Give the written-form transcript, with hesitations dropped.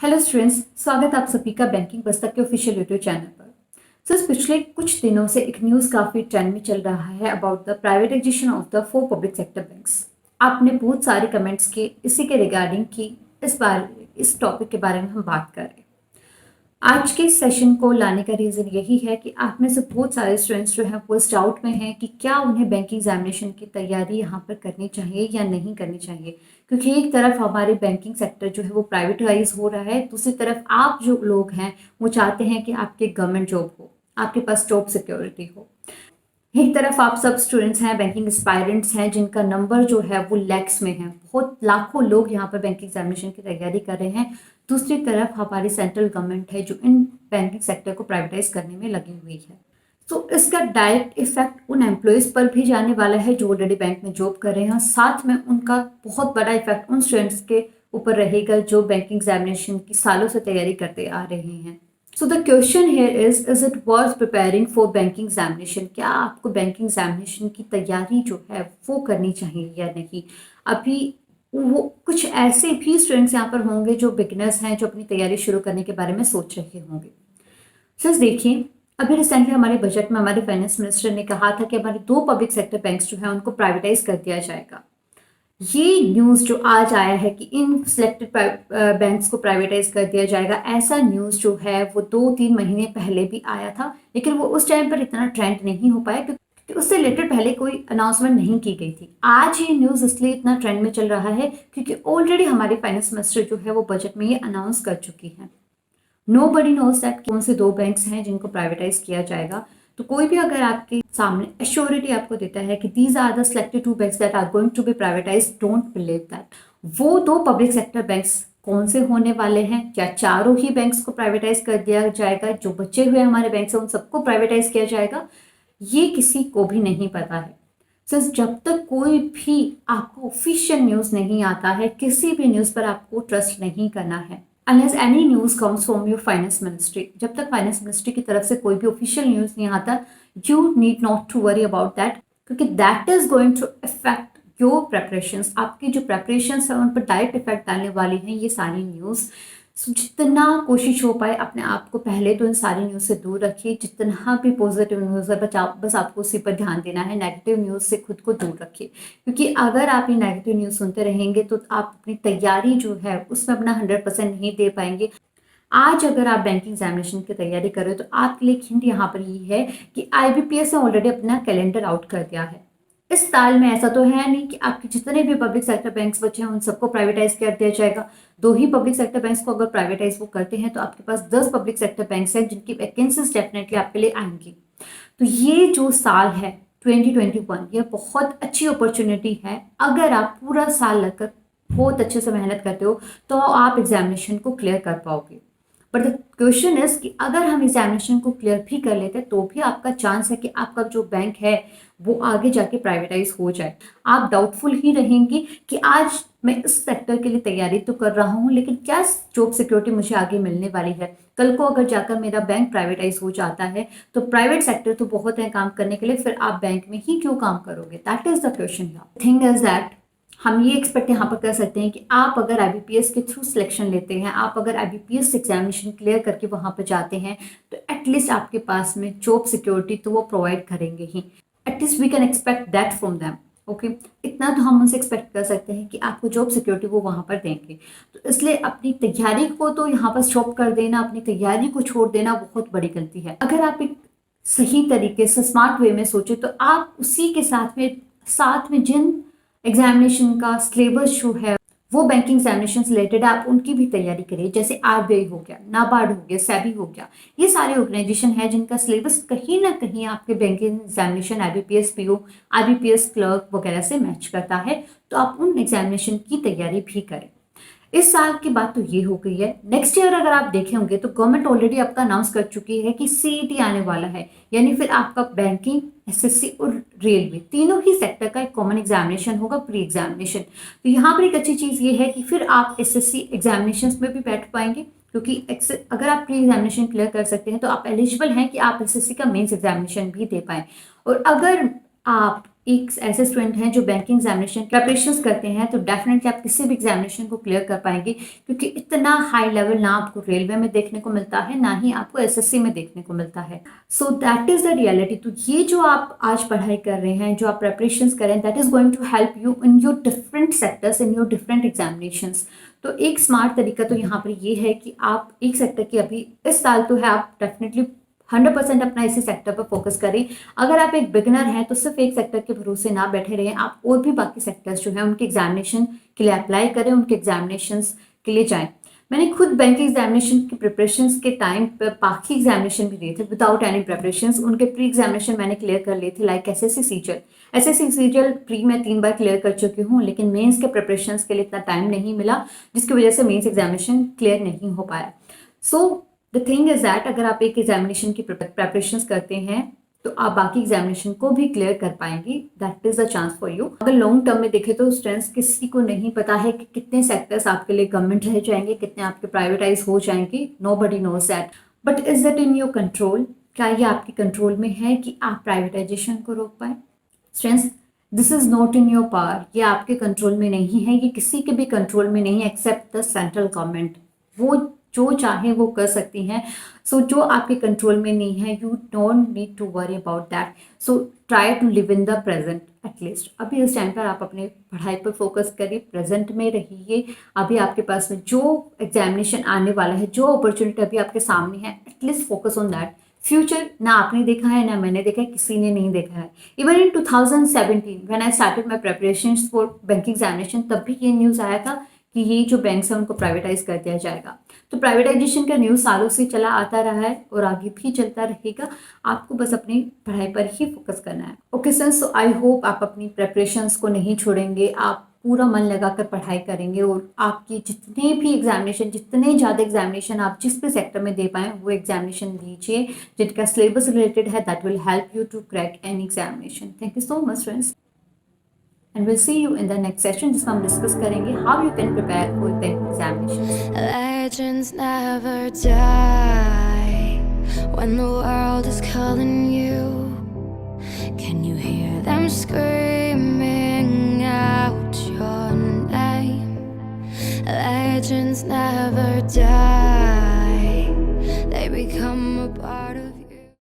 Hello students, स्वागत है आप सभी का बैंकिंग पुस्तक के ऑफिशियल यूट्यूब चैनल पर। सर, पिछले कुछ दिनों से एक न्यूज़ काफ़ी ट्रेंड में चल रहा है about the privatisation of the 4 public sector banks. आपने बहुत सारे कमेंट्स किए इसी के रिगार्डिंग कि इस टॉपिक के बारे में हम बात कर रहे हैं। आज के सेशन को लाने का रीज़न यही है कि आप में से बहुत सारे स्टूडेंट्स जो हैं वो इस डाउट में हैं कि क्या उन्हें बैंकिंग एग्जामिनेशन की तैयारी यहाँ पर करनी चाहिए या नहीं करनी चाहिए, क्योंकि एक तरफ हमारे बैंकिंग सेक्टर जो है वो प्राइवेटाइज हो रहा है, दूसरी तरफ आप जो लोग हैं वो चाहते हैं कि आपके गवर्नमेंट जॉब हो, आपके पास जॉब सिक्योरिटी हो। एक तरफ आप सब स्टूडेंट्स हैं, बैंकिंग एस्पायरेंट्स हैं जिनका नंबर जो है वो लैक्स में है, बहुत लाखों लोग यहाँ पर बैंकिंग एग्जामिनेशन की तैयारी कर रहे हैं। दूसरी तरफ हमारी सेंट्रल गवर्नमेंट है जो इन बैंकिंग सेक्टर को प्राइवेटाइज करने में लगी हुई है। तो इसका डायरेक्ट इफेक्ट उन एम्प्लॉयज़ पर भी जाने वाला है जो ऑलरेडी बैंक में जॉब कर रहे हैं, और साथ में उनका बहुत बड़ा इफेक्ट उन स्टूडेंट्स के ऊपर रहेगा जो बैंकिंग एग्जामिनेशन की सालों से तैयारी करते आ रहे हैं। So the question here is it worth preparing for banking examination? क्या आपको बैंकिंग एग्जामिनेशन की तैयारी जो है वो करनी चाहिए या नहीं? अभी वो कुछ ऐसे भी स्टूडेंट्स यहाँ पर होंगे जो बिगिनर्स हैं, जो अपनी तैयारी शुरू करने के बारे में सोच रहे होंगे। सर देखिए, अभी रिसेंटली हमारे बजट में हमारे फाइनेंस मिनिस्टर ने कहा था कि हमारे 2 पब्लिक सेक्टर बैंक्स जो है उनको प्राइवेटाइज कर दिया जाएगा। ये न्यूज़ जो आज आया है कि इन सिलेक्टेड बैंक्स को प्राइवेटाइज कर दिया जाएगा, ऐसा न्यूज़ जो है वो 2-3 महीने पहले भी आया था, लेकिन वो उस टाइम पर इतना ट्रेंड नहीं हो पाया क्योंकि उससे रिलेटेड पहले कोई अनाउंसमेंट नहीं की गई थी। आज ये न्यूज़ इसलिए इतना ट्रेंड में चल रहा है क्योंकि ऑलरेडी हमारे फाइनेंस मिनिस्टर जो है वो बजट में ये अनाउंस कर चुकी है। नोबडी नोज दैट कौन से 2 बैंक्स हैं जिनको प्राइवेटाइज किया जाएगा। तो कोई भी अगर आपके सामने एश्योरिटी आपको देता है कि these are the selected 2 banks that are going to be privatise, don't believe that. वो 2 पब्लिक सेक्टर बैंक्स कौन से होने वाले हैं? क्या चारों ही बैंक्स को प्राइवेटाइज कर दिया जाएगा? जो बचे हुए हमारे बैंक्स हैं उन सबको प्राइवेटाइज किया जाएगा? ये किसी को भी नहीं पता है। सिर्फ जब तक कोई भी आपको ऑफिशियल न्यूज़ नहीं आता है, किसी भी न्यूज़ पर आपको ट्रस्ट नहीं करना है unless any news comes from your finance ministry। जब तक फाइनेंस मिनिस्ट्री की तरफ से कोई भी ऑफिशियल न्यूज़ नहीं आता, you need not to worry about that, क्योंकि that is going to affect your preparations। आपकी जो preparations है उन पर डायरेक्ट इफेक्ट डालने वाली हैं ये सारी न्यूज़। सो जितना कोशिश हो पाए अपने आप को पहले तो इन सारी न्यूज़ से दूर रखिए। जितना भी पॉजिटिव न्यूज़ है बस आपको उसी पर ध्यान देना है, नेगेटिव न्यूज़ से खुद को दूर रखिए, क्योंकि अगर आप ये नेगेटिव न्यूज़ सुनते रहेंगे तो आप अपनी तैयारी जो है उसमें अपना 100% नहीं दे पाएंगे। आज अगर आप बैंकिंग एग्जामिनेशन की तैयारी कर रहे हो तो आपके लिए हिंट यहाँ पर ये है कि IBPS ने ऑलरेडी अपना कैलेंडर आउट कर दिया है। इस साल में ऐसा तो है नहीं कि आपके जितने भी पब्लिक सेक्टर बैंक्स बचे हैं उन सबको प्राइवेटाइज कर दिया जाएगा। 2 ही पब्लिक सेक्टर बैंक्स को अगर प्राइवेटाइज वो करते हैं तो आपके पास 10 पब्लिक सेक्टर बैंक्स हैं जिनकी वैकेंसीज डेफिनेटली आपके लिए आएंगी। तो ये जो साल है 2021, ये बहुत अच्छी अपॉर्चुनिटी है। अगर आप पूरा साल लगकर बहुत अच्छे से मेहनत करते हो तो आप एग्जामिनेशन को क्लियर कर पाओगे। बट द क्वेश्चन इज कि अगर हम एग्जामिनेशन को क्लियर भी कर लेते हैं तो भी आपका चांस है कि आपका जो बैंक है वो आगे जाके प्राइवेटाइज हो जाए। आप डाउटफुल ही रहेंगे कि आज मैं इस सेक्टर के लिए तैयारी तो कर रहा हूँ, लेकिन क्या जॉब सिक्योरिटी मुझे आगे मिलने वाली है? कल को अगर जाकर मेरा बैंक प्राइवेटाइज हो जाता है तो प्राइवेट सेक्टर तो बहुत है काम करने के लिए, फिर आप बैंक में ही क्यों काम करोगे? That is the question. Thing is that हम ये एक्सपेक्ट यहाँ पर कर सकते हैं कि आप अगर IBPS के थ्रू सिलेक्शन लेते हैं, आप अगर IBPS एग्जामिनेशन क्लियर करके वहाँ पर जाते हैं तो एटलीस्ट आपके पास में जॉब सिक्योरिटी तो वो प्रोवाइड करेंगे ही। At least we can expect that from them. Okay, इतना तो हम उनसे एक्सपेक्ट कर सकते हैं कि आपको जॉब सिक्योरिटी वो वहाँ पर देंगे। तो इसलिए अपनी तैयारी को तो यहाँ पर स्टॉप कर देना, अपनी तैयारी को छोड़ देना बहुत बड़ी गलती है। अगर आप एक सही तरीके से स्मार्ट वे में सोचे तो आप उसी के साथ में जिन एग्जामिनेशन का सिलेबस जो है वो बैंकिंग एग्जामिनेशन से रिलेटेड आप उनकी भी तैयारी करिए। जैसे RBI हो गया, नाबार्ड हो गया, सेबी हो गया, ये सारे ऑर्गेनाइजेशन है जिनका सिलेबस कहीं ना कहीं आपके banking examination IBPS PO, IBPS clerk वगैरह से मैच करता है, तो आप उन एग्जामिनेशन की तैयारी भी करें। इस साल की बात तो ये हो गई है। नेक्स्ट ईयर अगर आप देखे होंगे तो गवर्नमेंट ऑलरेडी आपका अनाउंस कर चुकी है कि CET आने वाला है, यानी फिर आपका बैंकिंग, SSC और रेलवे तीनों ही सेक्टर का एक कॉमन एग्जामिनेशन होगा, प्री एग्जामिनेशन। तो यहाँ पर एक अच्छी चीज़ ये है कि फिर आप SSC एग्जामिनेशन में भी बैठ पाएंगे, क्योंकि अगर आप प्री एग्जामिनेशन क्लियर कर सकते हैं तो आप एलिजिबल हैं कि आप SSC का मेंस एग्जामिनेशन भी दे पाएँ। और अगर आप एक ऐसे स्टूडेंट हैं जो बैंकिंग एग्जामिनेशन प्रिपरेशंस करते हैं, तो डेफिनेटली आप किसी भी एग्जामिनेशन को क्लियर कर पाएंगे, क्योंकि इतना हाई लेवल ना आपको रेलवे में देखने को मिलता है, ना ही आपको एसएससी में देखने को मिलता है। So that is the reality. तो ये जो आप आज पढ़ाई कर रहे हैं, जो आप प्रिपरेशंस कर रहे हैं, that is going to help you in your different sectors, in your different examinations. तो एक स्मार्ट तरीका तो यहाँ पर ये है कि आप एक सेक्टर की, अभी इस साल तो है, आप डेफिनेटली 100% अपना इसी सेक्टर पर फोकस करें। अगर आप एक बिगनर हैं तो सिर्फ एक सेक्टर के भरोसे ना बैठे रहें, आप और भी बाकी सेक्टर्स जो हैं उनके एग्जामिनेशन के लिए अप्लाई करें, उनके एग्जामिनेशंस के लिए जाएं। मैंने खुद बैंकिंग एग्जामिनेशन की प्रिपरेशंस के टाइम पर बाकी एग्जामिनेशन भी दिए थे विदाउट एनी प्रिपरेशंस। उनके प्री एग्जामिनेशन मैंने क्लियर कर लिए थे, like SSC CGL. SSC CGL pre में 3 बार क्लियर कर चुकी हूँ, लेकिन मेंस के प्रिपरेशंस के लिए इतना टाइम नहीं मिला, जिसकी वजह से मेंस एग्जामिनेशन क्लियर नहीं हो पाया। So the thing is that अगर आप एक एग्जामिनेशन की प्रिपरेशंस करते हैं तो आप बाकी एग्जामिनेशन को भी क्लियर कर पाएंगे। That is a chance for you. अगर लॉन्ग टर्म में देखें तो स्टूडेंट्स, किसी को नहीं पता है कि कितने सेक्टर्स आपके लिए गवर्नमेंट रह जाएंगे, कितने आपके प्राइवेटाइज हो जाएंगे। Nobody knows that, but is that in your control? क्या ये आपके कंट्रोल में है कि आप प्राइवेटाइजेशन को रोक पाए? Students, this is not in your power. ये आपके कंट्रोल में नहीं है, ये किसी के भी कंट्रोल में नहीं है एक्सेप्ट द सेंट्रल गवर्नमेंट। वो जो चाहे वो कर सकती हैं। सो जो आपके कंट्रोल में नहीं है, you don't need to worry about that. So try to live in the present at least. अभी इस टाइम पर आप अपने पढ़ाई पर फोकस करिए, प्रेजेंट में रहिए। अभी आपके पास में जो एग्जामिनेशन आने वाला है, जो अपॉर्चुनिटी अभी आपके सामने है, at least focus on that. Future ना आपने देखा है, ना मैंने देखा है, किसी ने नहीं देखा है। Even in 2017 when I started my preparations for banking examination, तब भी ये न्यूज़ आया था कि ये जो बैंक्स हैं उनको प्राइवेटाइज कर दिया जाएगा। तो प्राइवेटाइजेशन का न्यूज़ सालों से चला आता रहा है और आगे भी चलता रहेगा। आपको बस अपनी पढ़ाई पर ही फोकस करना है। Okay sir, so I hope आप अपनी प्रेपरेशंस को नहीं छोड़ेंगे, आप पूरा मन लगाकर पढ़ाई करेंगे और आपकी जितने भी एग्जामिनेशन, जितने ज़्यादा एग्जामिनेशन आप जिस भी सेक्टर में दे पाएँ वो एग्जामिनेशन दीजिए जिनका सिलेबस रिलेटेड है। That will help you to crack any examination. Thank you so much, friends, and we'll see you in the next session जिसमें हम डिस्कस करेंगे how you can prepare for banking examinations. Legends never die when the world is calling you. Can you hear them screaming out your name? Legends never die.